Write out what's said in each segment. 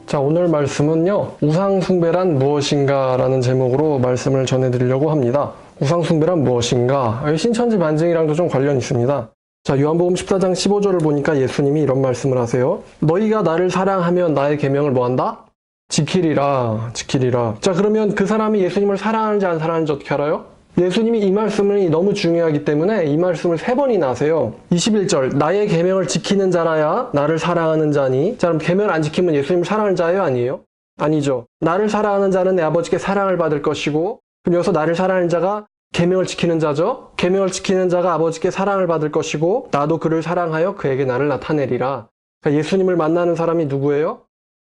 자, 오늘 말씀은요, 우상숭배란 무엇인가 라는 제목으로 말씀을 전해드리려고 합니다. 우상숭배란 무엇인가? 신천지 반증이랑도 좀 관련이 있습니다. 자, 요한복음 14장 15절을 보니까 예수님이 이런 말씀을 하세요. 너희가 나를 사랑하면 나의 계명을 뭐한다? 지키리라. 자, 그러면 그 사람이 예수님을 사랑하는지 안 사랑하는지 어떻게 알아요? 예수님이 이 말씀이 너무 중요하기 때문에 이 말씀을 3번이나 하세요. 21절, 나의 계명을 지키는 자라야 나를 사랑하는 자니. 자, 그럼 계명을 안 지키면 예수님을 사랑하는 자예요? 아니에요? 아니죠. 나를 사랑하는 자는 내 아버지께 사랑을 받을 것이고, 그럼 여기서 나를 사랑하는 자가 계명을 지키는 자죠. 계명을 지키는 자가 아버지께 사랑을 받을 것이고, 나도 그를 사랑하여 그에게 나를 나타내리라. 그러니까 예수님을 만나는 사람이 누구예요?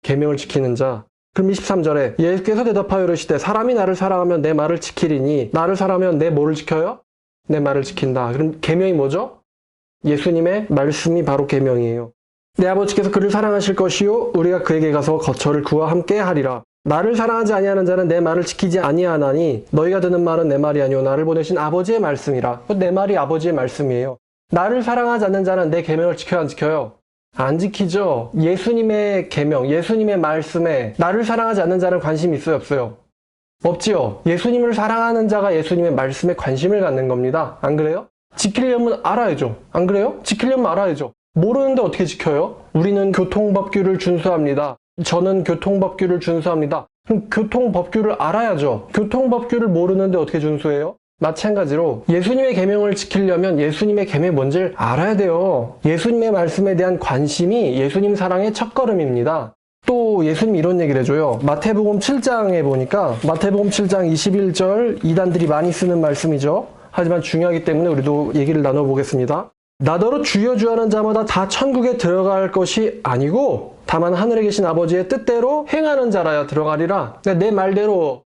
계명을 지키는 자. 그럼 23절에 예수께서 대답하여 이르시되 사람이 나를 사랑하면 내 말을 지키리니 나를 사랑하면 내 뭐를 지켜요? 내 말을 지킨다. 그럼 계명이 뭐죠? 예수님의 말씀이 바로 계명이에요. 내 아버지께서 그를 사랑하실 것이요 우리가 그에게 가서 거처를 그와 함께 하리라. 나를 사랑하지 아니하는 자는 내 말을 지키지 아니하나니 너희가 듣는 말은 내 말이 아니요 나를 보내신 아버지의 말씀이라. 내 말이 아버지의 말씀이에요. 나를 사랑하지 않는 자는 내 계명을 지켜요 안 지켜요? 안 지키죠. 예수님의 계명, 예수님의 말씀에 나를 사랑하지 않는 자는 관심이 있어요 없어요? 없지요. 예수님을 사랑하는 자가 예수님의 말씀에 관심을 갖는 겁니다. 안 그래요? 지키려면 알아야죠. 안 그래요? 지키려면 알아야죠. 모르는데 어떻게 지켜요? 우리는 교통법규를 준수합니다. 저는 교통법규를 준수합니다. 그럼 교통법규를 알아야죠. 교통법규를 모르는데 어떻게 준수해요? 마찬가지로 예수님의 계명을 지키려면 예수님의 계명이 뭔지를 알아야 돼요. 예수님의 말씀에 대한 관심이 예수님 사랑의 첫걸음입니다. 또 예수님이 이런 얘기를 해줘요. 마태복음 7장에 보니까 마태복음 7장 21절 이단들이 많이 쓰는 말씀이죠. 하지만 중요하기 때문에 우리도 얘기를 나눠보겠습니다. 나더러 주여 주여 하는 자마다 다 천국에 들어갈 것이 아니고 다만 하늘에 계신 아버지의 뜻대로 행하는 자라야 들어가리라.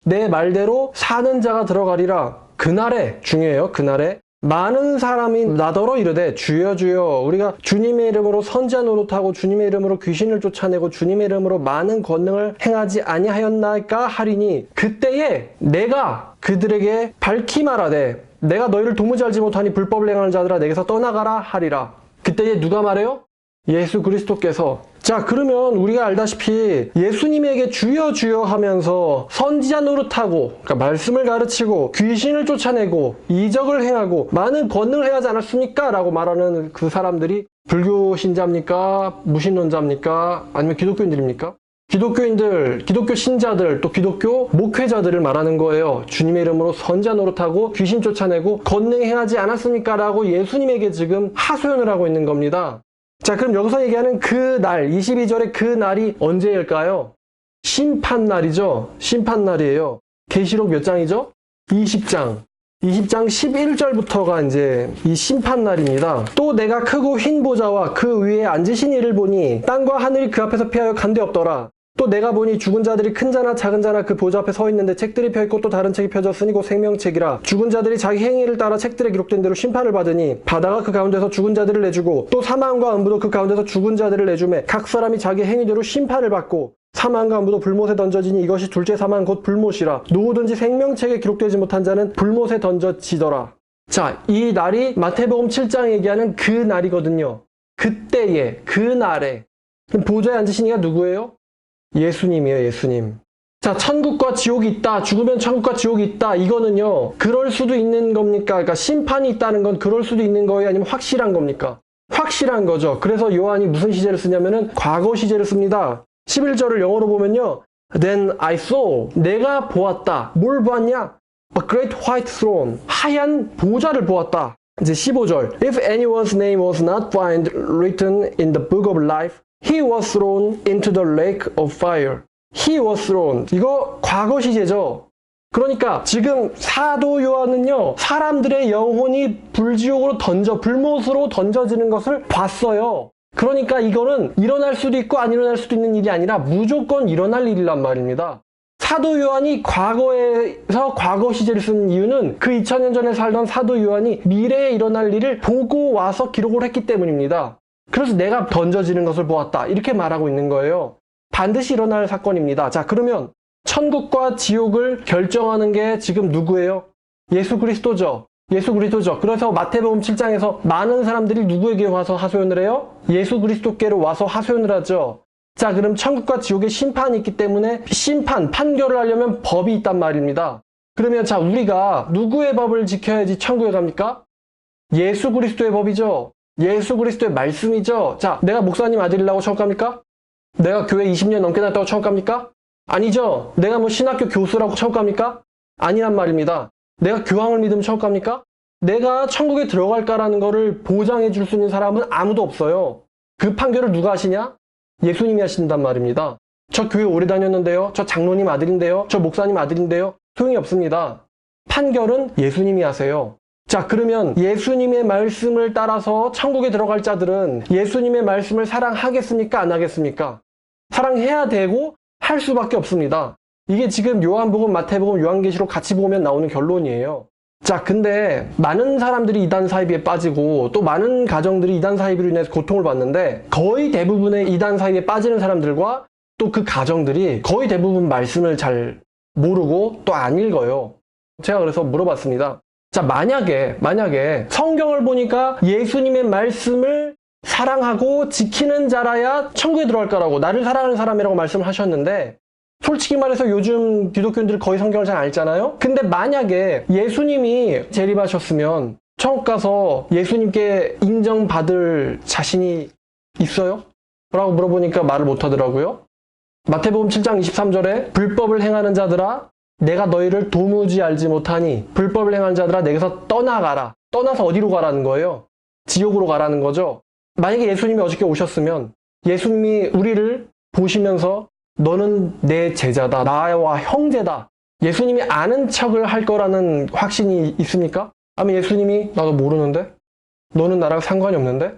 내 말대로 사는 자가 들어가리라. 그날에, 중요해요. 그날에 많은 사람이 나더러 이르되 주여 주여 우리가 주님의 이름으로 선지자 노릇하고 주님의 이름으로 귀신을 쫓아내고 주님의 이름으로 많은 권능을 행하지 아니하였나이까 하리니 그때에 내가 그들에게 밝히 말하되 내가 너희를 도무지 알지 못하니 불법을 행하는 자들아 내게서 떠나가라 하리라. 그때에 누가 말해요? 예수 그리스도께서. 자, 그러면 우리가 알다시피 예수님에게 주여 주여 하면서 선지자 노릇하고 그러니까 말씀을 가르치고 귀신을 쫓아내고 이적을 행하고 많은 권능을 행하지 않았습니까? 라고 말하는 그 사람들이 불교 신자입니까? 무신론자입니까? 아니면 기독교인들입니까? 기독교인들, 기독교 신자들, 또 기독교 목회자들을 말하는 거예요. 주님의 이름으로 선지자 노릇하고 귀신 쫓아내고 권능 행하지 않았습니까? 라고 예수님에게 지금 하소연을 하고 있는 겁니다. 자, 그럼 여기서 얘기하는 그 날, 22절의 그 날이 언제일까요? 심판날이죠. 심판날이에요. 계시록 몇 장이죠? 20장. 20장 11절부터가 이제 이 심판날입니다. 또 내가 크고 흰 보좌와 그 위에 앉으신 이를 보니 땅과 하늘이 그 앞에서 피하여 간데 없더라. 또 내가 보니 죽은 자들이 큰 자나 작은 자나 그 보좌 앞에 서 있는데 책들이 펴있고 또 다른 책이 펴졌으니 곧 생명책이라. 죽은 자들이 자기 행위를 따라 책들에 기록된 대로 심판을 받으니 바다가 그 가운데서 죽은 자들을 내주고 또 사망과 음부도 그 가운데서 죽은 자들을 내주매 각 사람이 자기 행위대로 심판을 받고 사망과 음부도 불못에 던져지니 이것이 둘째 사망 곧 불못이라. 누구든지 생명책에 기록되지 못한 자는 불못에 던져지더라. 자, 이 날이 마태복음 7장 얘기하는 그 날이거든요. 그때에, 그 날에. 그럼 보좌에 앉으신 이가 누구예요? 예수님이에요, 예수님. 자, 천국과 지옥이 있다. 죽으면 천국과 지옥이 있다. 이거는요, 그럴 수도 있는 겁니까? 그러니까 심판이 있다는 건 그럴 수도 있는 거예요? 아니면 확실한 겁니까? 확실한 거죠. 그래서 요한이 무슨 시제를 쓰냐면은 과거 시제를 씁니다. 11절을 영어로 보면요. Then I saw. 내가 보았다. 뭘 보았냐? A great white throne. 하얀 보좌를 보았다. 이제 15절. If anyone's name was not found written in the book of life, he was thrown into the lake of fire. He was thrown. 이거 과거 시제죠. 그러니까 지금 사도 요한은요, 사람들의 영혼이 불지옥으로 불못으로 던져지는 것을 봤어요. 그러니까 이거는 일어날 수도 있고 안 일어날 수도 있는 일이 아니라 무조건 일어날 일이란 말입니다. 사도 요한이 과거에서 과거 시제를 쓴 이유는 그 2000년 전에 살던 사도 요한이 미래에 일어날 일을 보고 와서 기록을 했기 때문입니다. 그래서 내가 던져지는 것을 보았다. 이렇게 말하고 있는 거예요. 반드시 일어날 사건입니다. 자, 그러면 천국과 지옥을 결정하는 게 지금 누구예요? 예수 그리스도죠. 예수 그리스도죠. 그래서 마태복음 7장에서 많은 사람들이 누구에게 와서 하소연을 해요? 예수 그리스도께로 와서 하소연을 하죠. 자, 그럼 천국과 지옥의 심판이 있기 때문에 판결을 하려면 법이 있단 말입니다. 그러면 자, 우리가 누구의 법을 지켜야지 천국에 갑니까? 예수 그리스도의 법이죠. 예수 그리스도의 말씀이죠. 자, 내가 목사님 아들이라고 천국 갑니까? 내가 교회 20년 넘게 다녔다고 천국 갑니까? 아니죠. 내가 뭐 신학교 교수라고 천국 갑니까? 아니란 말입니다. 내가 교황을 믿으면 천국 갑니까? 내가 천국에 들어갈까라는 거를 보장해 줄 수 있는 사람은 아무도 없어요. 그 판결을 누가 하시냐? 예수님이 하신단 말입니다. 저 교회 오래 다녔는데요. 저 장로님 아들인데요. 저 목사님 아들인데요. 소용이 없습니다. 판결은 예수님이 하세요. 자, 그러면 예수님의 말씀을 따라서 천국에 들어갈 자들은 예수님의 말씀을 사랑하겠습니까? 안 하겠습니까? 사랑해야 되고 할 수밖에 없습니다. 이게 지금 요한복음, 마태복음, 요한계시록 같이 보면 나오는 결론이에요. 자, 근데 많은 사람들이 이단 사이비에 빠지고 또 많은 가정들이 이단 사이비로 인해서 고통을 받는데 거의 대부분의 이단 사이비에 빠지는 사람들과 또 그 가정들이 거의 대부분 말씀을 잘 모르고 또 안 읽어요. 제가 그래서 물어봤습니다. 자, 만약에 성경을 보니까 예수님의 말씀을 사랑하고 지키는 자라야 천국에 들어갈까라고 나를 사랑하는 사람이라고 말씀을 하셨는데 솔직히 말해서 요즘 기독교인들이 거의 성경을 잘 안 읽잖아요? 근데 만약에 예수님이 재림하셨으면 천국 가서 예수님께 인정받을 자신이 있어요? 라고 물어보니까 말을 못 하더라고요. 마태복음 7장 23절에 불법을 행하는 자들아 내가 너희를 도무지 알지 못하니 불법을 행하는 자들아 내게서 떠나가라. 떠나서 어디로 가라는 거예요? 지옥으로 가라는 거죠. 만약에 예수님이 어저께 오셨으면 예수님이 우리를 보시면서 너는 내 제자다. 나와 형제다. 예수님이 아는 척을 할 거라는 확신이 있습니까? 아니면 예수님이 나도 모르는데? 너는 나랑 상관이 없는데?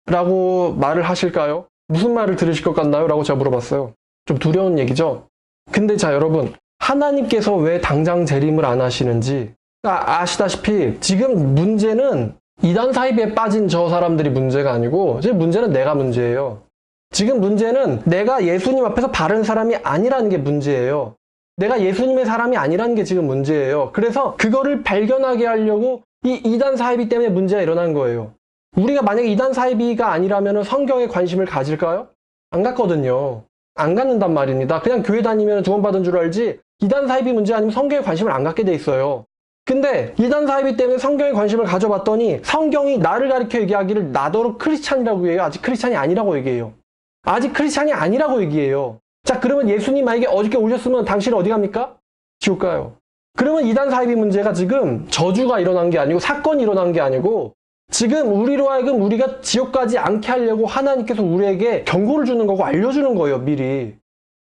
라고 말을 하실까요? 무슨 말을 들으실 것 같나요? 라고 제가 물어봤어요. 좀 두려운 얘기죠? 근데 자, 여러분. 하나님께서 왜 당장 재림을 안 하시는지 아시다시피 지금 문제는 이단 사이비에 빠진 저 사람들이 문제가 아니고 지금 문제는 내가 문제예요. 지금 문제는 내가 예수님 앞에서 바른 사람이 아니라는 게 문제예요. 내가 예수님의 사람이 아니라는 게 지금 문제예요. 그래서 그거를 발견하게 하려고 이 이단 사이비 때문에 문제가 일어난 거예요. 우리가 만약에 이단 사이비가 아니라면 성경에 관심을 가질까요? 안 갖거든요. 안 갖는단 말입니다. 그냥 교회 다니면 구원받은 줄 알지 이단 사이비 문제 아니면 성경에 관심을 안 갖게 돼 있어요. 근데 이단 사이비 때문에 성경에 관심을 가져봤더니 성경이 나를 가리켜 얘기하기를 나더러 크리스찬이라고 얘기해요. 아직 크리스찬이 아니라고 얘기해요. 아직 크리스찬이 아니라고 얘기해요. 자, 그러면 예수님 만약에 어저께 오셨으면 당신은 어디 갑니까? 지옥 가요. 그러면 이단 사이비 문제가 지금 저주가 일어난 게 아니고 사건이 일어난 게 아니고 지금 우리로 하여금 우리가 지옥 가지 않게 하려고 하나님께서 우리에게 경고를 주는 거고 알려주는 거예요, 미리.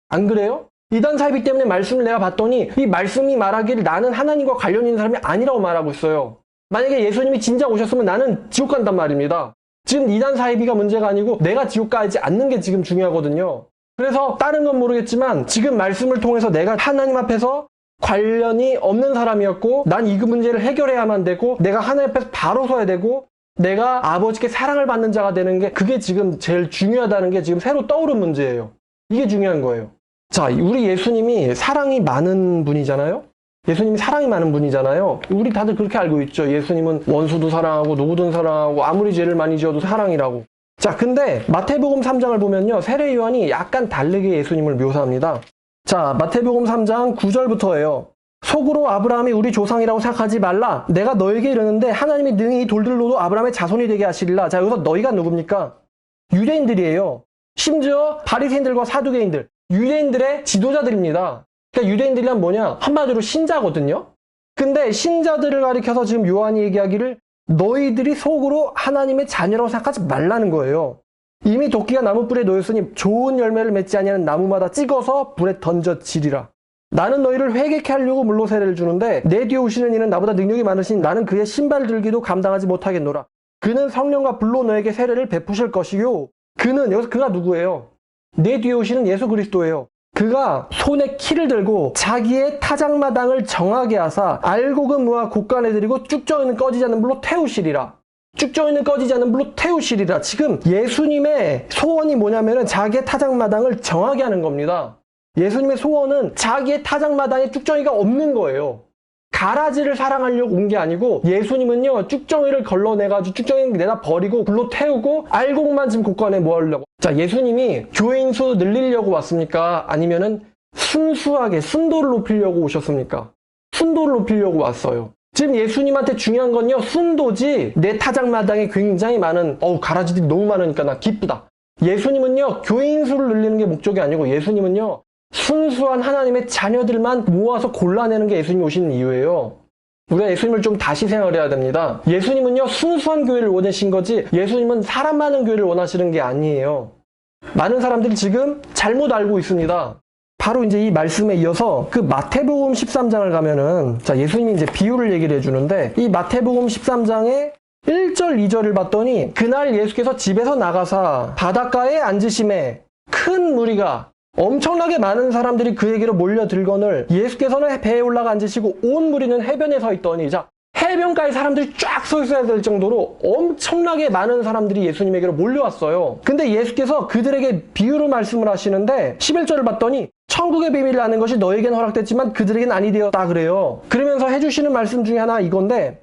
안 그래요? 이단 사이비 때문에 말씀을 내가 봤더니 이 말씀이 말하기를 나는 하나님과 관련 있는 사람이 아니라고 말하고 있어요. 만약에 예수님이 진짜 오셨으면 나는 지옥 간단 말입니다. 지금 이단 사이비가 문제가 아니고 내가 지옥 가지 않는 게 지금 중요하거든요. 그래서 다른 건 모르겠지만 지금 말씀을 통해서 내가 하나님 앞에서 관련이 없는 사람이었고 난 이 문제를 해결해야만 되고 내가 하나님 앞에서 바로 서야 되고 내가 아버지께 사랑을 받는 자가 되는 게 그게 지금 제일 중요하다는 게 지금 새로 떠오른 문제예요. 이게 중요한 거예요. 자, 우리 예수님이 사랑이 많은 분이잖아요? 예수님이 사랑이 많은 분이잖아요? 우리 다들 그렇게 알고 있죠. 예수님은 원수도 사랑하고 누구든 사랑하고 아무리 죄를 많이 지어도 사랑이라고. 자, 근데 마태복음 3장을 보면요. 세례 요한이 약간 다르게 예수님을 묘사합니다. 자, 마태복음 3장 9절부터예요. 속으로 아브라함이 우리 조상이라고 생각하지 말라. 내가 너에게 이르는데 하나님이 능히 이 돌들로도 아브라함의 자손이 되게 하시리라. 자, 여기서 너희가 누굽니까? 유대인들이에요. 심지어 바리새인들과 사두개인들, 유대인들의 지도자들입니다. 그러니까 유대인들이란 뭐냐? 한마디로 신자거든요. 근데 신자들을 가리켜서 지금 요한이 얘기하기를 너희들이 속으로 하나님의 자녀라고 생각하지 말라는 거예요. 이미 도끼가 나무뿔에 놓였으니 좋은 열매를 맺지 아니하는 나무마다 찍어서 불에 던져지리라. 나는 너희를 회개케 하려고 물로 세례를 주는데 내 뒤에 오시는 이는 나보다 능력이 많으신 나는 그의 신발 들기도 감당하지 못하겠노라. 그는 성령과 불로 너에게 세례를 베푸실 것이요. 그는 여기서 그가 누구예요? 내 뒤에 오시는 예수 그리스도예요. 그가 손에 키를 들고 자기의 타작마당을 정하게 하사 알곡은 무화 곡간에 들이고 쭉정이는 꺼지지 않는 불로 태우시리라. 쭉정이는 꺼지지 않는 불로 태우시리라. 지금 예수님의 소원이 뭐냐면은 자기의 타작마당을 정하게 하는 겁니다. 예수님의 소원은 자기의 타작마당에 쭉정이가 없는 거예요. 가라지를 사랑하려고 온 게 아니고 예수님은요 쭉정이를 걸러내가지고 쭉정이 내다 버리고 불로 태우고 알곡만 지금 곳간에 모으려고. 자, 예수님이 교인 수 늘리려고 왔습니까? 아니면은 순수하게 순도를 높이려고 오셨습니까? 순도를 높이려고 왔어요. 지금 예수님한테 중요한 건요 순도지 내 타작마당에 굉장히 많은 가라지들이 너무 많으니까 나 기쁘다. 예수님은요 교인 수를 늘리는 게 목적이 아니고 예수님은요 순수한 하나님의 자녀들만 모아서 골라내는 게 예수님이 오시는 이유예요. 우리가 예수님을 좀 다시 생각해야 됩니다. 예수님은요 순수한 교회를 원하신 거지 예수님은 사람 많은 교회를 원하시는 게 아니에요. 많은 사람들이 지금 잘못 알고 있습니다. 바로 이제 이 말씀에 이어서 그 마태복음 13장을 가면은 자 예수님이 이제 비유를 얘기를 해주는데 이 마태복음 13장에 1절 2절을 봤더니 그날 예수께서 집에서 나가사 바닷가에 앉으심에 큰 무리가 엄청나게 많은 사람들이 그에게로 몰려들거늘 예수께서는 배에 올라가 앉으시고 온 무리는 해변에 서 있더니 자 해변가에 사람들이 쫙 서 있어야 될 정도로 엄청나게 많은 사람들이 예수님에게로 몰려왔어요. 근데 예수께서 그들에게 비유로 말씀을 하시는데 11절을 봤더니 천국의 비밀을 아는 것이 너에게는 허락됐지만 그들에게는 아니 되었다 그래요. 그러면서 해주시는 말씀 중에 하나 이건데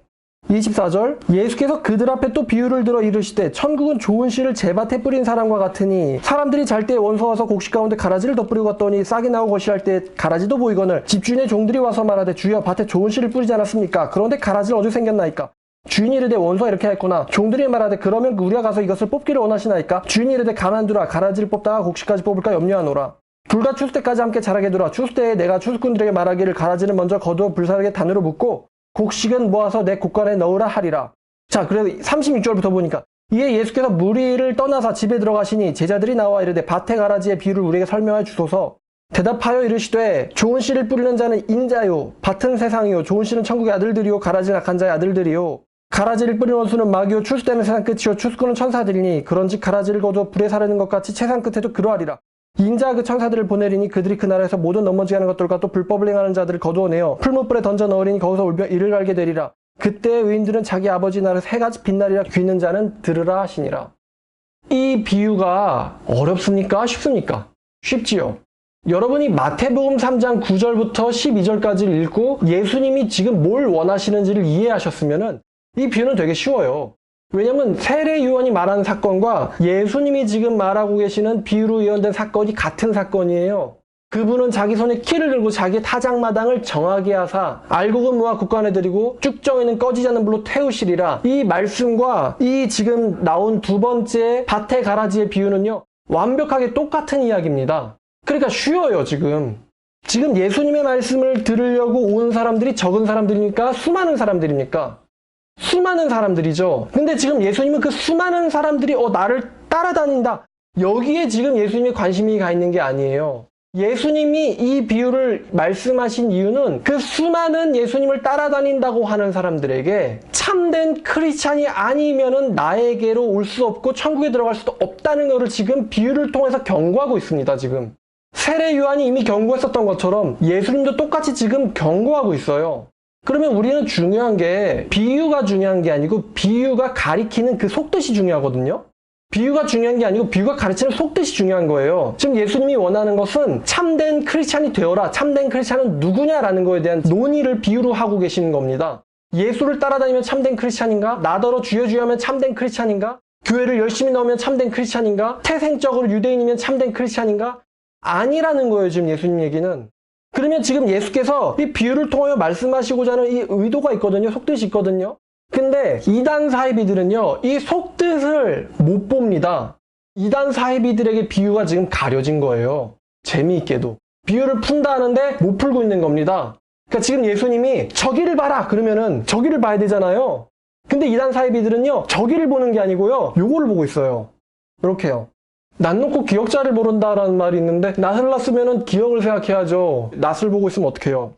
24절 예수께서 그들 앞에 또 비유를 들어 이르시되 천국은 좋은 씨를 제밭에 뿌린 사람과 같으니 사람들이 잘 때 원수 와서 곡식 가운데 가라지를 덧뿌리고 갔더니 싹이 나고 거실할 때 가라지도 보이거늘 집주인의 종들이 와서 말하되 주여 밭에 좋은 씨를 뿌리지 않았습니까? 그런데 가라지는 어디서 생겼나이까? 주인이 이르되 원수가 이렇게 했구나. 종들이 말하되 그러면 우리가 가서 이것을 뽑기를 원하시나이까? 주인이 이르되 가만두라. 가라지를 뽑다가 곡식까지 뽑을까 염려하노라. 둘 다 추수 때까지 함께 자라게 두라. 추수 때에 내가 추수꾼들에게 말하기를 가라지는 먼저 거두어 불사르게 단으로 묶고 곡식은 모아서 내 곳간에 넣으라 하리라. 자, 그래서 36절부터 보니까 이에 예수께서 무리를 떠나서 집에 들어가시니 제자들이 나와 이르되 밭의 가라지의 비유를 우리에게 설명하여 주소서. 대답하여 이르시되 좋은 씨를 뿌리는 자는 인자요 밭은 세상이요 좋은 씨는 천국의 아들들이요 가라지는 악한 자의 아들들이요 가라지를 뿌리는 원수는 마귀요 추수 때는 세상 끝이요 추수꾼은 천사들이니 그런즉 가라지를 거두어 불에 사르는 것 같이 세상 끝에도 그러하리라. 인자가 그 천사들을 보내리니 그들이 그 나라에서 모든 넘어지게 하는 것들과 또 불법을 행하는 자들을 거두어내어 풀무불에 던져 넣으리니 거기서 울며 이를 갈게 되리라. 그때 의인들은 자기 아버지 나라에서 해같이 빛나리라. 귀 있는 자는 들으라 하시니라. 이 비유가 어렵습니까? 쉽습니까? 쉽지요. 여러분이 마태복음 3장 9절부터 12절까지를 읽고 예수님이 지금 뭘 원하시는지를 이해하셨으면 이 비유는 되게 쉬워요. 왜냐면 세례 요한이 말하는 사건과 예수님이 지금 말하고 계시는 비유로 예언된 사건이 같은 사건이에요. 그분은 자기 손에 키를 들고 자기의 타작마당을 정하게 하사 알곡은 모아 국간에 들이고 쭉정이는 꺼지지 않는 불로 태우시리라. 이 말씀과 이 지금 나온 두 번째 밭의 가라지의 비유는요 완벽하게 똑같은 이야기입니다. 그러니까 쉬워요. 지금 예수님의 말씀을 들으려고 온 사람들이 적은 사람들입니까? 수많은 사람들입니까? 수많은 사람들이죠. 근데 지금 예수님은 그 수많은 사람들이 나를 따라다닌다. 여기에 지금 예수님의 관심이 가 있는 게 아니에요. 예수님이 이 비유를 말씀하신 이유는 그 수많은 예수님을 따라다닌다고 하는 사람들에게 참된 크리스찬이 아니면은 나에게로 올 수 없고 천국에 들어갈 수도 없다는 것을 지금 비유를 통해서 경고하고 있습니다. 지금 세례 요한이 이미 경고했었던 것처럼 예수님도 똑같이 지금 경고하고 있어요. 그러면 우리는 중요한 게 비유가 중요한 게 아니고 비유가 가리키는 그 속뜻이 중요하거든요. 비유가 중요한 게 아니고 비유가 가르치는 속뜻이 중요한 거예요. 지금 예수님이 원하는 것은 참된 크리스찬이 되어라. 참된 크리스찬은 누구냐라는 거에 대한 논의를 비유로 하고 계시는 겁니다. 예수를 따라다니면 참된 크리스찬인가? 나더러 주여 주여 하면 참된 크리스찬인가? 교회를 열심히 나오면 참된 크리스찬인가? 태생적으로 유대인이면 참된 크리스찬인가? 아니라는 거예요. 지금 예수님 얘기는. 그러면 지금 예수께서 이 비유를 통하여 말씀하시고자 하는 이 의도가 있거든요. 속뜻이 있거든요. 근데 이단 사이비들은요. 이 속뜻을 못 봅니다. 이단 사이비들에게 비유가 지금 가려진 거예요. 재미있게도. 비유를 푼다 하는데 못 풀고 있는 겁니다. 그러니까 지금 예수님이 저기를 봐라 그러면은 저기를 봐야 되잖아요. 근데 이단 사이비들은요. 저기를 보는 게 아니고요. 요거를 보고 있어요. 이렇게요. 낯 놓고 기역자를 모른다라는 말이 있는데 낯을 났으면 기역을 생각해야죠. 낯을 보고 있으면 어떡해요.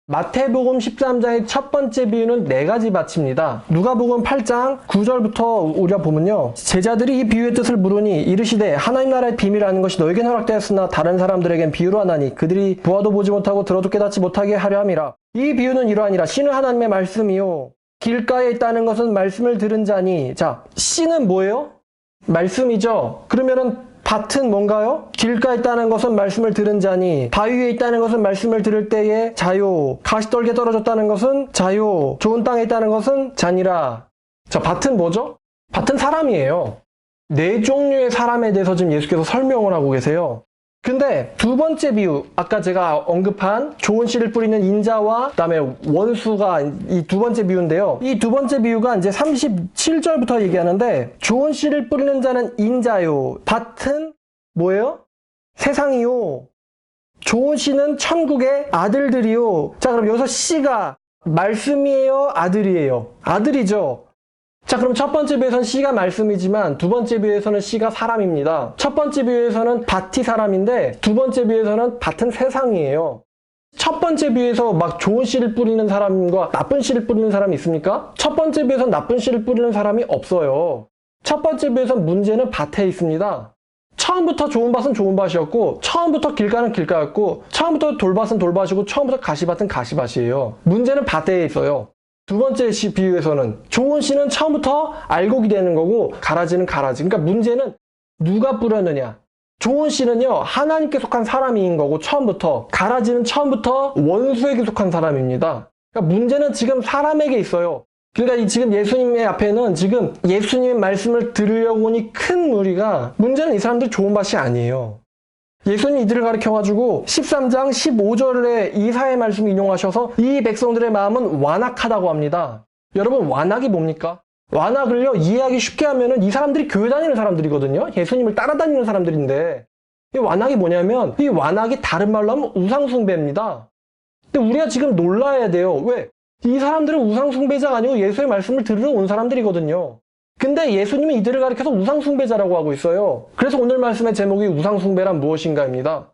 마태복음 13장의 첫 번째 비유는 4가지 밭입니다. 누가복음 8장 9절부터 우리가 보면요. 제자들이 이 비유의 뜻을 물으니 이르시되 하나님 나라의 비밀을 아는 것이 너에겐 허락되었으나 다른 사람들에겐 비유로 하나니 그들이 보아도 보지 못하고 들어도 깨닫지 못하게 하려 함이라. 이 비유는 이러하니라. 씨는 하나님의 말씀이요 길가에 있다는 것은 말씀을 들은 자니. 자, 씨는 뭐예요? 말씀이죠. 그러면은 밭은 뭔가요? 길가에 있다는 것은 말씀을 들은 자니, 바위 위에 있다는 것은 말씀을 들을 때에 자요. 가시떨게 떨어졌다는 것은 자요. 좋은 땅에 있다는 것은 자니라. 자, 밭은 뭐죠? 밭은 사람이에요. 네 종류의 사람에 대해서 지금 예수께서 설명을 하고 계세요. 근데 두 번째 비유, 아까 제가 언급한 좋은 씨를 뿌리는 인자와 그다음에 원수가 이 두 번째 비유인데요. 이 두 번째 비유가 이제 37절부터 얘기하는데, 좋은 씨를 뿌리는 자는 인자요. 밭은 뭐예요? 세상이요. 좋은 씨는 천국의 아들들이요. 자, 그럼 여기서 씨가 말씀이에요? 아들이에요? 아들이죠. 자, 그럼 첫 번째 비유에서는 씨가 말씀이지만 두 번째 비유에서는 씨가 사람입니다. 첫 번째 비유에서는 밭이 사람인데 두 번째 비유에서는 밭은 세상이에요. 첫 번째 비유에서 막 좋은 씨를 뿌리는 사람과 나쁜 씨를 뿌리는 사람이 있습니까? 첫 번째 비유에서는 나쁜 씨를 뿌리는 사람이 없어요. 첫 번째 비유에서는 문제는 밭에 있습니다. 처음부터 좋은 밭은 좋은 밭이었고, 처음부터 길가는 길가였고, 처음부터 돌밭은 돌밭이고, 처음부터 가시밭은 가시밭이에요. 문제는 밭에 있어요. 두 번째 비유에서는 좋은 씨는 처음부터 알곡이 되는 거고, 가라지는 가라지. 그러니까 문제는 누가 뿌렸느냐. 좋은 씨는요, 하나님께 속한 사람인 거고, 처음부터. 가라지는 처음부터 원수에게 속한 사람입니다. 그러니까 문제는 지금 사람에게 있어요. 그러니까 지금 예수님의 앞에는 지금 예수님의 말씀을 들으려고 오니 큰 무리가, 문제는 이 사람들 좋은 밭이 아니에요. 예수님이 이들을 가르쳐가지고 13장 15절에 이사야의 말씀을 인용하셔서 이 백성들의 마음은 완악하다고 합니다. 여러분, 완악이 뭡니까? 완악을요, 이해하기 쉽게 하면은 이 사람들이 교회 다니는 사람들이거든요. 예수님을 따라다니는 사람들인데, 이 완악이 뭐냐면, 이 완악이 다른 말로 하면 우상숭배입니다. 근데 우리가 지금 놀라야 돼요. 왜? 이 사람들은 우상숭배자가 아니고 예수의 말씀을 들으러 온 사람들이거든요. 근데 예수님이 이들을 가리켜서 우상숭배자라고 하고 있어요. 그래서 오늘 말씀의 제목이 우상숭배란 무엇인가입니다.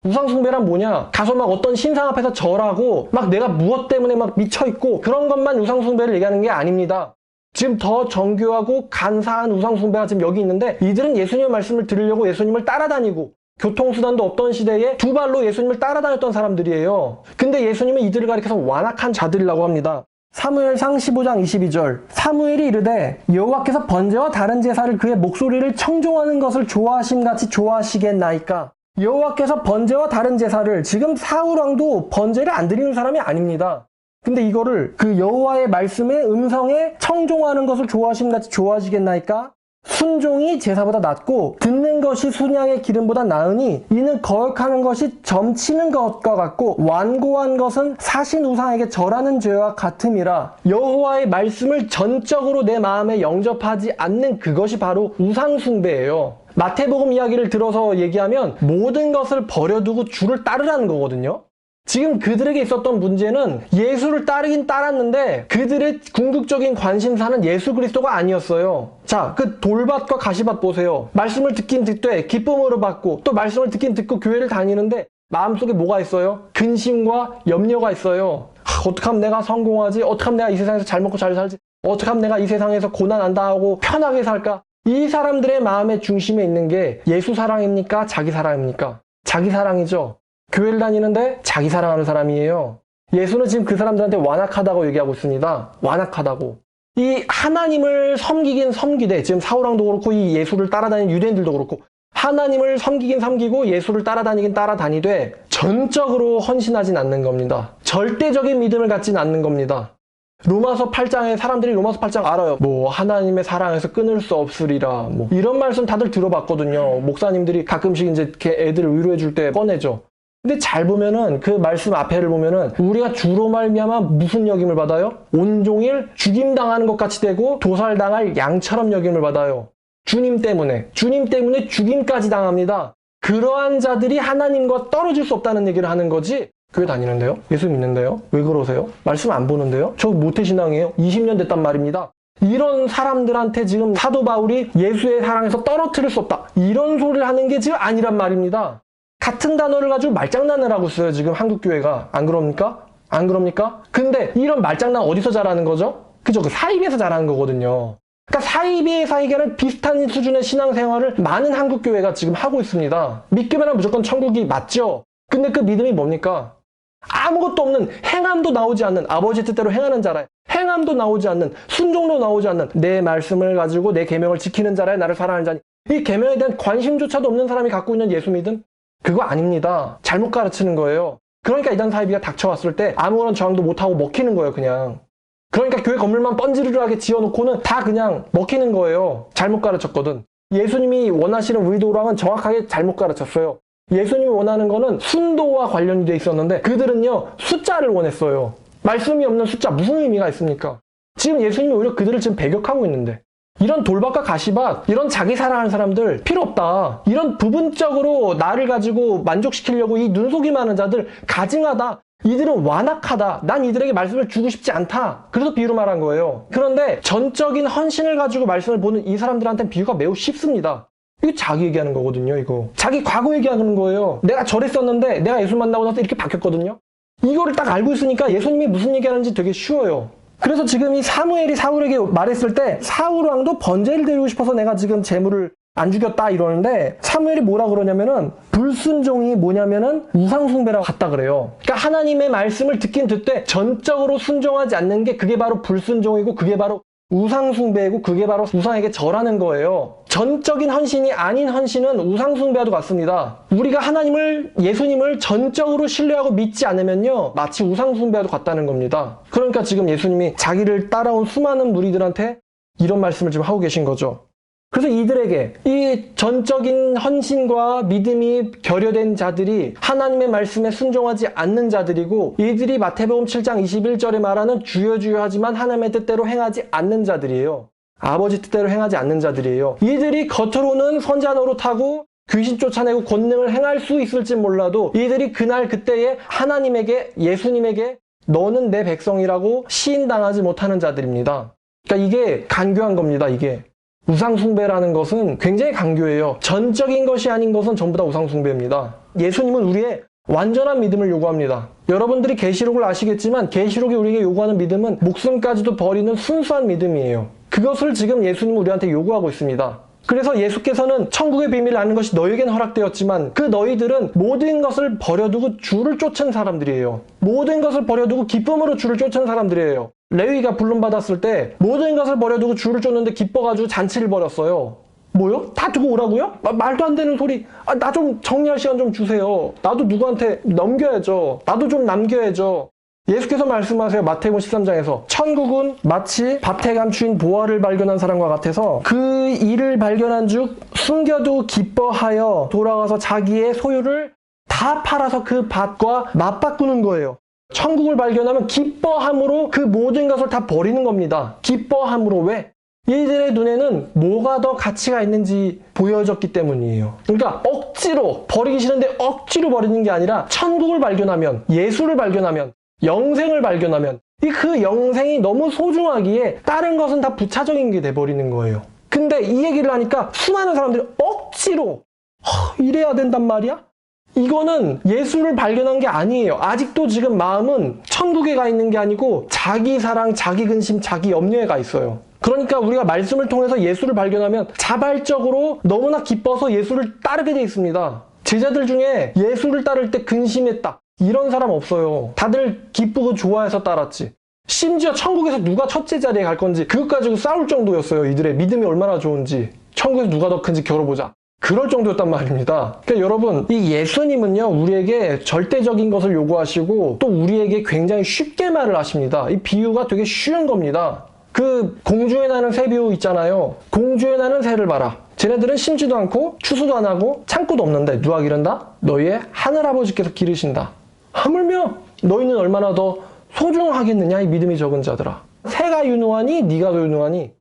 우상숭배란 뭐냐? 가서 막 어떤 신상 앞에서 절하고 막 내가 무엇 때문에 막 미쳐있고 그런 것만 우상숭배를 얘기하는 게 아닙니다. 지금 더 정교하고 간사한 우상숭배가 지금 여기 있는데, 이들은 예수님의 말씀을 들으려고 예수님을 따라다니고 교통수단도 없던 시대에 두 발로 예수님을 따라다녔던 사람들이에요. 근데 예수님은 이들을 가리켜서 완악한 자들이라고 합니다. 사무엘상 15장 22절, 사무엘이 이르되 여호와께서 번제와 다른 제사를 그의 목소리를 청종하는 것을 좋아하심같이 좋아하시겠나이까. 여호와께서 번제와 다른 제사를, 지금 사울왕도 번제를 안 드리는 사람이 아닙니다. 근데 이거를 그 여호와의 말씀의 음성에 청종하는 것을 좋아하심같이 좋아하시겠나이까. 순종이 제사보다 낫고 듣는 것이 순양의 기름보다 나으니, 이는 거역하는 것이 점치는 것과 같고 완고한 것은 사신 우상에게 절하는 죄와 같음이라. 여호와의 말씀을 전적으로 내 마음에 영접하지 않는 그것이 바로 우상숭배예요. 마태복음 이야기를 들어서 얘기하면 모든 것을 버려두고 주를 따르라는 거거든요. 지금 그들에게 있었던 문제는 예수를 따르긴 따랐는데 그들의 궁극적인 관심사는 예수 그리스도가 아니었어요. 자, 그 돌밭과 가시밭 보세요. 말씀을 듣긴 듣되 기쁨으로 받고, 또 말씀을 듣긴 듣고 교회를 다니는데 마음속에 뭐가 있어요? 근심과 염려가 있어요. 어떻게 하면 내가 성공하지? 어떻게 하면 내가 이 세상에서 잘 먹고 잘 살지? 어떻게 하면 내가 이 세상에서 고난 안 당하고 편하게 살까? 이 사람들의 마음의 중심에 있는 게 예수 사랑입니까? 자기 사랑입니까? 자기 사랑이죠. 교회를 다니는데 자기 사랑하는 사람이에요. 예수는 지금 그 사람들한테 완악하다고 얘기하고 있습니다. 완악하다고. 이 하나님을 섬기긴 섬기되, 지금 사울왕도 그렇고 이 예수를 따라다니는 유대인들도 그렇고, 하나님을 섬기긴 섬기고 예수를 따라다니긴 따라다니되 전적으로 헌신하진 않는 겁니다. 절대적인 믿음을 갖진 않는 겁니다. 로마서 8장에 사람들이 로마서 8장 알아요. 뭐 하나님의 사랑에서 끊을 수 없으리라, 뭐 이런 말씀 다들 들어봤거든요. 목사님들이 가끔씩 이제 이렇게 애들을 위로해 줄 때 꺼내죠. 근데 잘 보면은 그 말씀 앞에를 보면은 우리가 주로 말미암아 무슨 여김을 받아요? 온종일 죽임당하는 것 같이 되고 도살당할 양처럼 여김을 받아요. 주님 때문에 죽임까지 당합니다. 그러한 자들이 하나님과 떨어질 수 없다는 얘기를 하는 거지. 교회 다니는데요? 예수 믿는데요? 왜 그러세요? 말씀 안 보는데요? 저 모태신앙이에요? 20년 됐단 말입니다. 이런 사람들한테 지금 사도 바울이 예수의 사랑에서 떨어뜨릴 수 없다, 이런 소리를 하는 게 지금 아니란 말입니다. 같은 단어를 가지고 말장난을 하고 있어요, 지금 한국교회가. 안 그럽니까? 안 그럽니까? 근데 이런 말장난 어디서 잘하는 거죠? 그죠? 그 사이비에서 잘하는 거거든요. 그러니까 사이비의 사이계는 비슷한 수준의 신앙생활을 많은 한국교회가 지금 하고 있습니다. 믿기면 무조건 천국이 맞죠? 근데 그 믿음이 뭡니까? 아무것도 없는, 행함도 나오지 않는, 아버지 뜻대로 행하는 자라, 행함도 나오지 않는, 순종도 나오지 않는, 내 말씀을 가지고 내 계명을 지키는 자라에 나를 사랑하는 자니 이 계명에 대한 관심조차도 없는 사람이 갖고 있는 예수 믿음? 그거 아닙니다. 잘못 가르치는 거예요. 그러니까 이단 사이비가 닥쳐왔을 때 아무런 저항도 못하고 먹히는 거예요, 그냥. 그러니까 교회 건물만 번지르르하게 지어놓고는 다 그냥 먹히는 거예요. 잘못 가르쳤거든. 예수님이 원하시는 의도랑은 정확하게 잘못 가르쳤어요. 예수님이 원하는 거는 순도와 관련이 돼 있었는데 그들은요, 숫자를 원했어요. 말씀이 없는 숫자 무슨 의미가 있습니까? 지금 예수님이 오히려 그들을 지금 배격하고 있는데, 이런 돌박과 가시박, 이런 자기 사랑하는 사람들 필요 없다. 이런 부분적으로 나를 가지고 만족시키려고 이 눈속임 많은 자들 가증하다. 이들은 완악하다. 난 이들에게 말씀을 주고 싶지 않다. 그래서 비유로 말한 거예요. 그런데 전적인 헌신을 가지고 말씀을 보는 이 사람들한테는 비유가 매우 쉽습니다. 이거 자기 얘기하는 거거든요, 이거. 자기 과거 얘기하는 거예요. 내가 저랬었는데 내가 예수 만나고 나서 이렇게 바뀌었거든요. 이거를 딱 알고 있으니까 예수님이 무슨 얘기하는지 되게 쉬워요. 그래서 지금 이 사무엘이 사울에게 말했을 때 사울 왕도 번제를 드리고 싶어서 내가 지금 제물을 안 죽였다 이러는데, 사무엘이 뭐라 그러냐면은 불순종이 뭐냐면은 우상숭배라고 같다 그래요. 그러니까 하나님의 말씀을 듣긴 듣되 전적으로 순종하지 않는 게 그게 바로 불순종이고 그게 바로 우상숭배이고 그게 바로 우상에게 절하는 거예요. 전적인 헌신이 아닌 헌신은 우상숭배와도 같습니다. 우리가 하나님을, 예수님을 전적으로 신뢰하고 믿지 않으면요, 마치 우상숭배와도 같다는 겁니다. 그러니까 지금 예수님이 자기를 따라온 수많은 무리들한테 이런 말씀을 지금 하고 계신 거죠. 그래서 이들에게 이 전적인 헌신과 믿음이 결여된 자들이 하나님의 말씀에 순종하지 않는 자들이고, 이들이 마태복음 7장 21절에 말하는 주여 주여 하지만 하나님의 뜻대로 행하지 않는 자들이에요. 아버지 뜻대로 행하지 않는 자들이에요. 이들이 겉으로는 선자 노릇하고 귀신 쫓아내고 권능을 행할 수 있을지 몰라도 이들이 그날 그때에 하나님에게, 예수님에게 너는 내 백성이라고 시인당하지 못하는 자들입니다. 그러니까 이게 간교한 겁니다, 이게. 우상숭배라는 것은 굉장히 간교해요. 전적인 것이 아닌 것은 전부 다 우상숭배입니다. 예수님은 우리의 완전한 믿음을 요구합니다. 여러분들이 계시록을 아시겠지만 계시록이 우리에게 요구하는 믿음은 목숨까지도 버리는 순수한 믿음이에요. 그것을 지금 예수님은 우리한테 요구하고 있습니다. 그래서 예수께서는 천국의 비밀을 아는 것이 너희에겐 허락되었지만 그 너희들은 모든 것을 버려두고 주를 쫓은 사람들이에요. 모든 것을 버려두고 기쁨으로 주를 쫓은 사람들이에요. 레위가 불론받았을 때 모든 것을 버려두고 주를 쫓는데 기뻐가지고 잔치를 벌였어요. 뭐요? 다 두고 오라고요? 말도 안 되는 소리. 나 좀 정리할 시간 좀 주세요. 나도 누구한테 넘겨야죠. 나도 좀 남겨야죠. 예수께서 말씀하세요. 마태복음 13장에서 천국은 마치 밭에 감추인 보화를 발견한 사람과 같아서 그 일을 발견한 즉 숨겨두고 기뻐하여 돌아가서 자기의 소유를 다 팔아서 그 밭과 맞바꾸는 거예요. 천국을 발견하면 기뻐함으로 그 모든 것을 다 버리는 겁니다. 기뻐함으로. 왜? 이들의 눈에는 뭐가 더 가치가 있는지 보여졌기 때문이에요. 그러니까 억지로, 버리기 싫은데 억지로 버리는 게 아니라 천국을 발견하면, 예수를 발견하면, 영생을 발견하면 그 영생이 너무 소중하기에 다른 것은 다 부차적인 게 돼버리는 거예요. 근데 이 얘기를 하니까 수많은 사람들이 억지로 이래야 된단 말이야? 이거는 예수를 발견한 게 아니에요. 아직도 지금 마음은 천국에 가 있는 게 아니고 자기 사랑, 자기 근심, 자기 염려에 가 있어요. 그러니까 우리가 말씀을 통해서 예수를 발견하면 자발적으로 너무나 기뻐서 예수를 따르게 돼 있습니다. 제자들 중에 예수를 따를 때 근심했다, 이런 사람 없어요. 다들 기쁘고 좋아해서 따랐지. 심지어 천국에서 누가 첫째 자리에 갈 건지 그것 가지고 싸울 정도였어요. 이들의 믿음이 얼마나 좋은지. 천국에서 누가 더 큰지 겨뤄보자. 그럴 정도였단 말입니다. 그러니까 여러분, 이 예수님은요, 우리에게 절대적인 것을 요구하시고 또 우리에게 굉장히 쉽게 말을 하십니다. 이 비유가 되게 쉬운 겁니다. 그 공주에 나는 새 비유 있잖아요. 공주에 나는 새를 봐라. 쟤네들은 심지도 않고 추수도 안 하고 창고도 없는데 누가 기른다? 너희의 하늘아버지께서 기르신다. 하물며 너희는 얼마나 더 소중하겠느냐, 이 믿음이 적은 자들아. 새가 유능하니 네가 더 유능하니.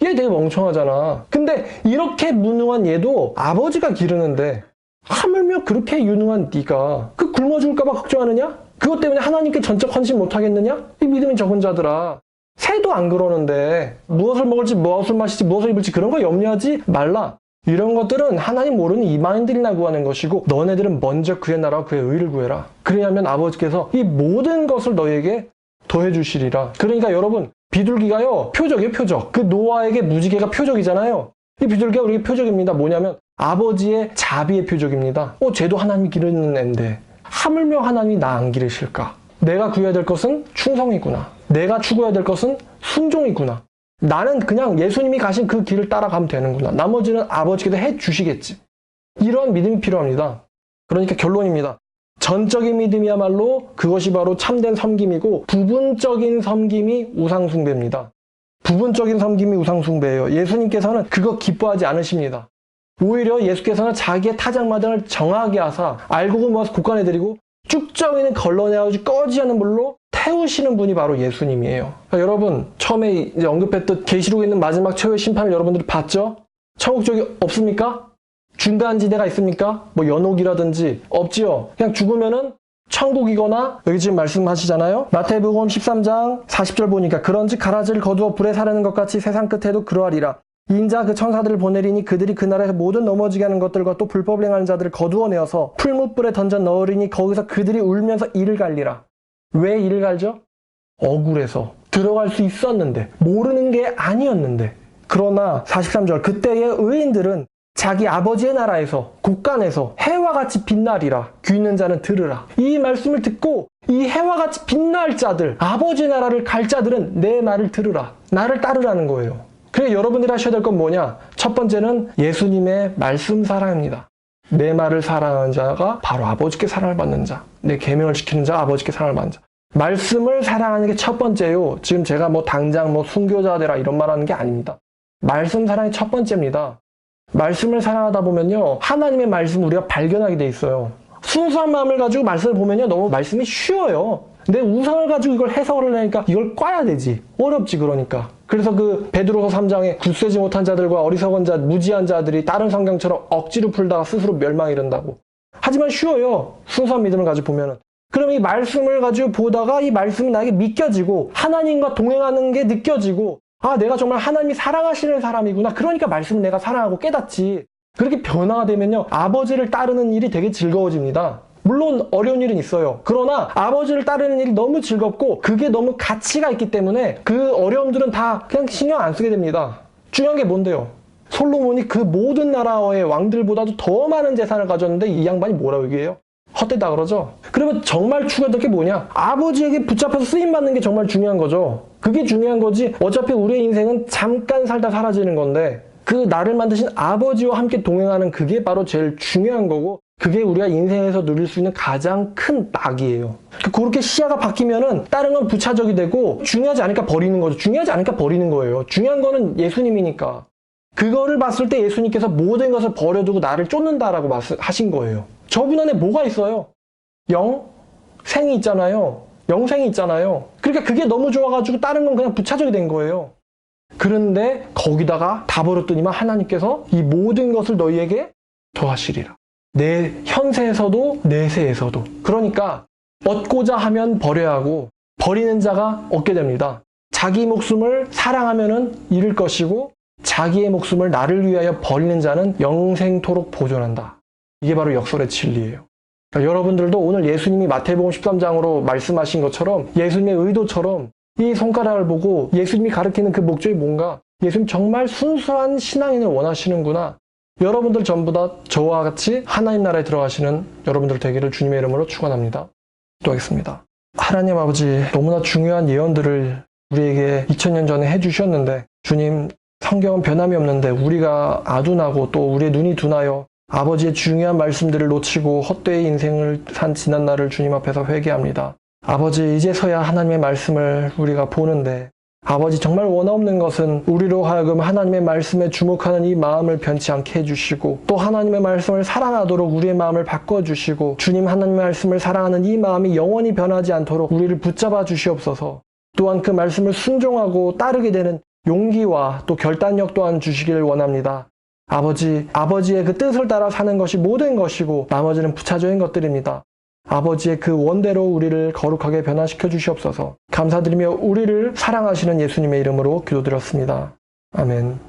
얘 되게 멍청하잖아. 근데 이렇게 무능한 얘도 아버지가 기르는데 하물며 그렇게 유능한 네가 그 굶어 죽을까 봐 걱정하느냐? 그것 때문에 하나님께 전적 헌신 못 하겠느냐? 이 믿음이 적은 자들아. 새도 안 그러는데 무엇을 먹을지, 무엇을 마실지, 무엇을 입을지 그런 거 염려하지 말라. 이런 것들은 하나님 모르는 이방인들이나 구하는 것이고 너네들은 먼저 그의 나라와 그의 의를 구해라. 그래야면 아버지께서 이 모든 것을 너희에게 더해 주시리라. 그러니까 여러분, 비둘기가요, 표적이에요, 표적. 그 노아에게 무지개가 표적이잖아요. 이 비둘기가 우리에게 표적입니다. 뭐냐면 아버지의 자비의 표적입니다. 쟤도 하나님이 기르는 앤데 하물며 하나님이 나 안 기르실까? 내가 구해야 될 것은 충성이구나. 내가 추구해야 될 것은 순종이구나. 나는 그냥 예수님이 가신 그 길을 따라가면 되는구나. 나머지는 아버지께서 해주시겠지. 이런 믿음이 필요합니다. 그러니까 결론입니다. 전적인 믿음이야말로 그것이 바로 참된 섬김이고 부분적인 섬김이 우상숭배입니다. 부분적인 섬김이 우상숭배예요. 예수님께서는 그거 기뻐하지 않으십니다. 오히려 예수께서는 자기의 타작마당을 정하게 하사 알곡을 모아서 곡간에 들이고 쭉정이는 걸러내가지고 꺼지지 않는 물로 태우시는 분이 바로 예수님이에요. 그러니까 여러분, 처음에 이제 언급했던 계시록에 있는 마지막 최후의 심판을 여러분들이 봤죠? 천국 쪽이 없습니까? 중간지대가 있습니까? 뭐 연옥이라든지 없지요. 그냥 죽으면은 천국이거나 여기 지금 말씀하시잖아요. 마태복음 13장 40절 보니까 그런즉 가라지를 거두어 불에 사르는 것 같이 세상 끝에도 그러하리라. 인자 그 천사들을 보내리니 그들이 그 나라에서 모든 넘어지게 하는 것들과 또 불법 행하는 자들을 거두어내어서 풀무불에 던져 넣으리니 거기서 그들이 울면서 이를 갈리라. 왜 이를 갈죠? 억울해서 들어갈 수 있었는데 모르는 게 아니었는데. 그러나 43절 그때의 의인들은 자기 아버지의 나라에서 곳간에서 해와 같이 빛나리라. 귀 있는 자는 들으라. 이 말씀을 듣고 이 해와 같이 빛날 자들, 아버지의 나라를 갈 자들은 내 말을 들으라. 나를 따르라는 거예요. 그래서 여러분들이 하셔야 될 건 뭐냐? 첫 번째는 예수님의 말씀 사랑입니다. 내 말을 사랑하는 자가 바로 아버지께 사랑을 받는 자. 내 계명을 지키는 자가 아버지께 사랑을 받는 자. 말씀을 사랑하는 게 첫 번째요. 지금 제가 당장 순교자 되라 이런 말 하는 게 아닙니다. 말씀 사랑이 첫 번째입니다. 말씀을 사랑하다 보면요. 하나님의 말씀을 우리가 발견하게 돼 있어요. 순수한 마음을 가지고 말씀을 보면요. 너무 말씀이 쉬워요. 내 우상을 가지고 이걸 해석을 하니까 이걸 꽈야 되지. 어렵지 그러니까. 그래서 그 베드로서 3장에 굳세지 못한 자들과 어리석은 자, 무지한 자들이 다른 성경처럼 억지로 풀다가 스스로 멸망에 이른다고. 하지만 쉬워요. 순수한 믿음을 가지고 보면은. 그럼 이 말씀을 가지고 보다가 이 말씀이 나에게 믿겨지고 하나님과 동행하는 게 느껴지고 아, 내가 정말 하나님이 사랑하시는 사람이구나. 그러니까 말씀을 내가 사랑하고 깨닫지. 그렇게 변화가 되면요. 아버지를 따르는 일이 되게 즐거워집니다. 물론 어려운 일은 있어요. 그러나 아버지를 따르는 일이 너무 즐겁고 그게 너무 가치가 있기 때문에 그 어려움들은 다 그냥 신경 안 쓰게 됩니다. 중요한 게 뭔데요? 솔로몬이 그 모든 나라의 왕들보다도 더 많은 재산을 가졌는데 이 양반이 뭐라고 얘기해요? 헛되다 그러죠? 그러면 정말 중요한 게 뭐냐? 아버지에게 붙잡혀서 쓰임받는 게 정말 중요한 거죠. 그게 중요한 거지. 어차피 우리의 인생은 잠깐 살다 사라지는 건데 그 나를 만드신 아버지와 함께 동행하는 그게 바로 제일 중요한 거고 그게 우리가 인생에서 누릴 수 있는 가장 큰 낙이에요. 그렇게 시야가 바뀌면은 다른 건 부차적이 되고 중요하지 않으니까 버리는 거죠. 중요하지 않으니까 버리는 거예요. 중요한 거는 예수님이니까. 그거를 봤을 때 예수님께서 모든 것을 버려두고 나를 쫓는다라고 하신 거예요. 저분 안에 뭐가 있어요? 영생이 있잖아요. 영생이 있잖아요. 그러니까 그게 너무 좋아가지고 다른 건 그냥 부차적이 된 거예요. 그런데 거기다가 다 버렸더니만 하나님께서 이 모든 것을 너희에게 더하시리라. 내 현세에서도 내세에서도. 그러니까 얻고자 하면 버려야 하고 버리는 자가 얻게 됩니다. 자기 목숨을 사랑하면은 잃을 것이고 자기의 목숨을 나를 위하여 버리는 자는 영생토록 보존한다. 이게 바로 역설의 진리예요. 그러니까 여러분들도 오늘 예수님이 마태복음 13장으로 말씀하신 것처럼 예수님의 의도처럼 이 손가락을 보고 예수님이 가르치는 그 목적이 뭔가 예수님 정말 순수한 신앙인을 원하시는구나. 여러분들 전부 다 저와 같이 하나님 나라에 들어가시는 여러분들 되기를 주님의 이름으로 축원합니다. 기도하겠습니다. 하나님 아버지, 너무나 중요한 예언들을 우리에게 2000년 전에 해주셨는데 주님, 성경은 변함이 없는데 우리가 아둔하고 또 우리의 눈이 둔하여 아버지의 중요한 말씀들을 놓치고 헛되이 인생을 산 지난 날을 주님 앞에서 회개합니다. 아버지, 이제서야 하나님의 말씀을 우리가 보는데 아버지, 정말 원없는 것은 우리로 하여금 하나님의 말씀에 주목하는 이 마음을 변치 않게 해주시고 또 하나님의 말씀을 사랑하도록 우리의 마음을 바꿔주시고 주님 하나님의 말씀을 사랑하는 이 마음이 영원히 변하지 않도록 우리를 붙잡아 주시옵소서. 또한 그 말씀을 순종하고 따르게 되는 용기와 또 결단력 또한 주시기를 원합니다. 아버지의 그 뜻을 따라 사는 것이 모든 것이고 나머지는 부차적인 것들입니다. 아버지의 그 원대로 우리를 거룩하게 변화시켜 주시옵소서. 감사드리며 우리를 사랑하시는 예수님의 이름으로 기도드렸습니다. 아멘.